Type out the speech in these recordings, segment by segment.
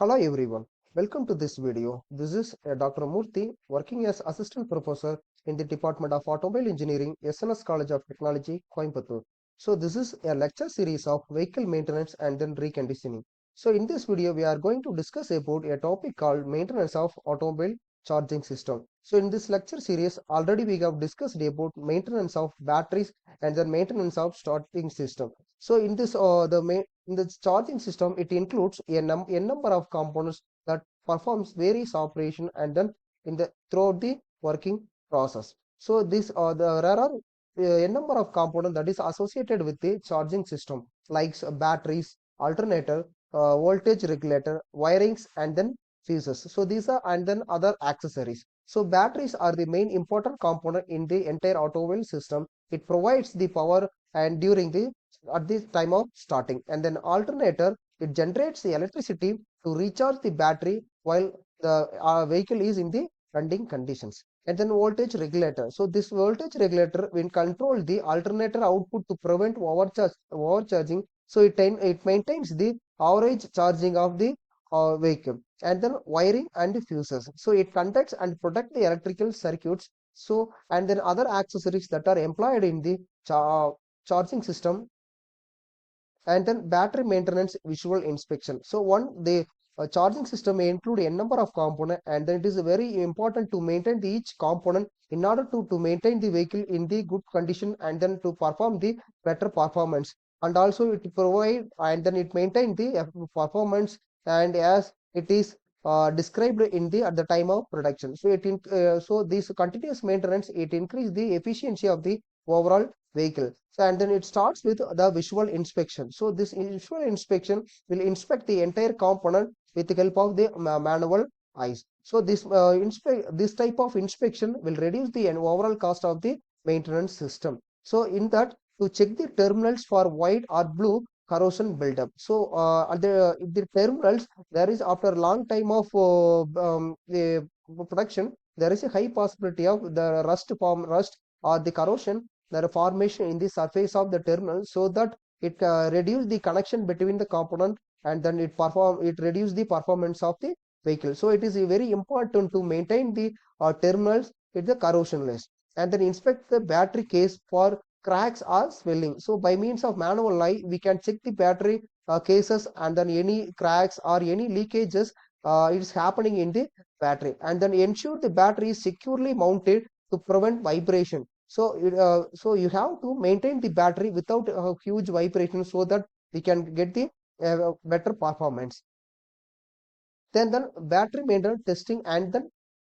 Hello everyone, welcome to this video. This is Dr.M.MOORTHI working as Assistant Professor in the Department of Automobile Engineering, SNS College of Technology, Coimbatore. So this is a lecture series of vehicle maintenance and then reconditioning. So in this video, we are going to discuss about a topic called maintenance of automobile charging system. So in this lecture series, already we have discussed about maintenance of batteries and then maintenance of starting system. So in this in the charging system, it includes a number of components that performs various operation and then throughout the working process. So there are a number of components that is associated with the charging system, like batteries, alternator, voltage regulator, wirings, and then fuses. So these are and then other accessories. So batteries are the main important component in the entire automobile system. It provides the power and during the at the time of starting, and then alternator, it generates the electricity to recharge the battery while the vehicle is in the running conditions. And then voltage regulator, so this voltage regulator will control the alternator output to prevent overcharging. So it maintains the average charging of the vehicle. And then wiring and fuses, so it conducts and protect the electrical circuits. So and then other accessories that are employed in the charging system. And then battery maintenance visual inspection. So the charging system may include a number of components, and then it is very important to maintain each component in order to maintain the vehicle in the good condition and then to perform the better performance. And also it provide and then it maintain the performance and as it is described in the at the time of production. So so this continuous maintenance, it increase the efficiency of the overall vehicle. So and then it starts with the visual inspection. So this visual inspection will inspect the entire component with the help of the manual eyes. So this type of inspection will reduce the overall cost of the maintenance system. So in that, to check the terminals for white or blue corrosion buildup. So at the terminals, there is after a long time of the production, there is a high possibility of the rust or the corrosion, the formation in the surface of the terminal, so that it reduce the connection between the component and then it reduce the performance of the vehicle. So it is very important to maintain the terminals with the corrosionless, and then inspect the battery case for cracks or swelling. So by means of manual eye, we can check the battery cases and then any cracks or any leakages is happening in the battery, and then ensure the battery is securely mounted to prevent vibration. So you have to maintain the battery without a huge vibration so that we can get the better performance. Then battery maintenance testing and then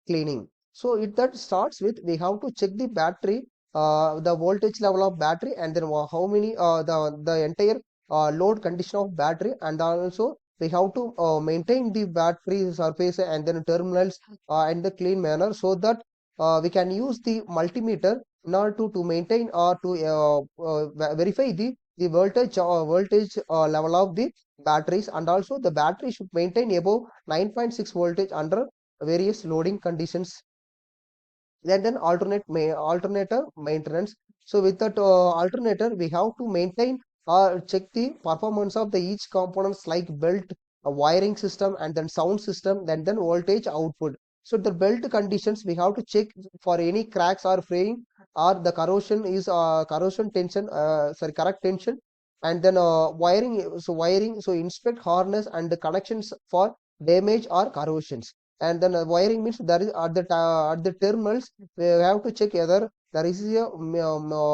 cleaning. So that starts with we have to check the battery, the voltage level of battery, and then how many the entire load condition of battery, and also we have to maintain the battery surface and then terminals in the clean manner, so that we can use the multimeter in order to maintain or to verify the voltage level of the batteries, and also the battery should maintain above 9.6 voltage under various loading conditions. Then alternator maintenance. So with that alternator, we have to maintain or check the performance of the each components like belt, wiring system, and then sound system, then voltage output. So the belt conditions, we have to check for any cracks or fraying or the corrosion tension, correct tension. And then wiring, so inspect harness and the connections for damage or corrosions. And then wiring means there is at the terminals, we have to check whether there is a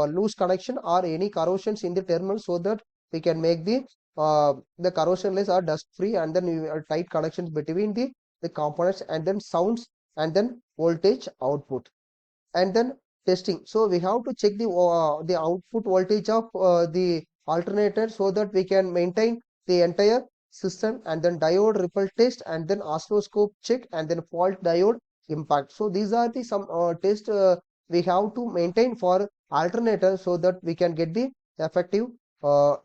loose connection or any corrosions in the terminal, so that we can make the corrosionless or dust free, and then tight connections between the components, and then sounds, and then voltage output. And then testing, so we have to check the output voltage of the alternator, so that we can maintain the entire system. And then diode ripple test, and then oscilloscope check, and then fault diode impact. So these are the some tests we have to maintain for alternator, so that we can get the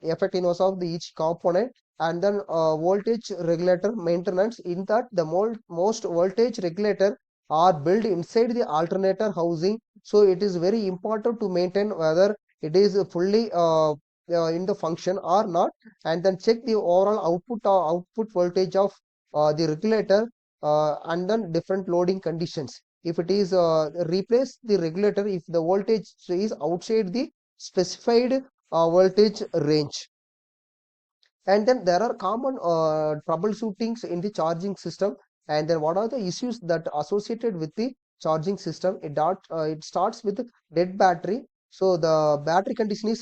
effectiveness of the each component. And then voltage regulator maintenance, in that the most voltage regulator are built inside the alternator housing. So it is very important to maintain whether it is fully in the function or not, and then check the overall output voltage of the regulator and then different loading conditions. If it is replace the regulator if the voltage is outside the specified voltage range. And then there are common troubleshootings in the charging system. And then what are the issues that associated with the charging system? It starts with dead battery. So the battery condition uh,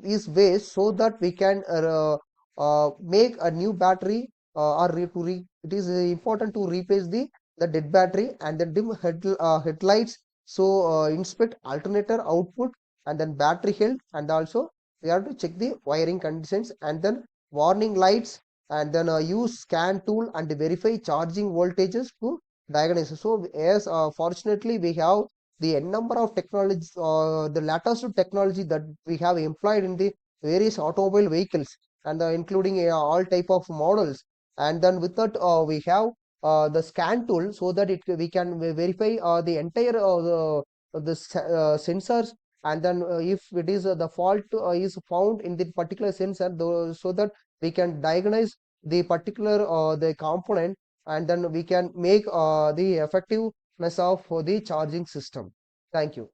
is waste, so that we can make a new battery, it is important to replace the dead battery. And then dim headlights, so inspect alternator output and then battery health. And also we have to check the wiring conditions and then warning lights. And then use scan tool and verify charging voltages to diagnose. So as fortunately we have the n number of technologies, the latest technology that we have employed in the various automobile vehicles, and including all type of models. And then with that we have the scan tool, so that we can verify the entire sensors. And then if it is the fault is found in the particular sensor, so that we can diagnose the particular the component. And then we can make the effectiveness of the charging system. Thank you.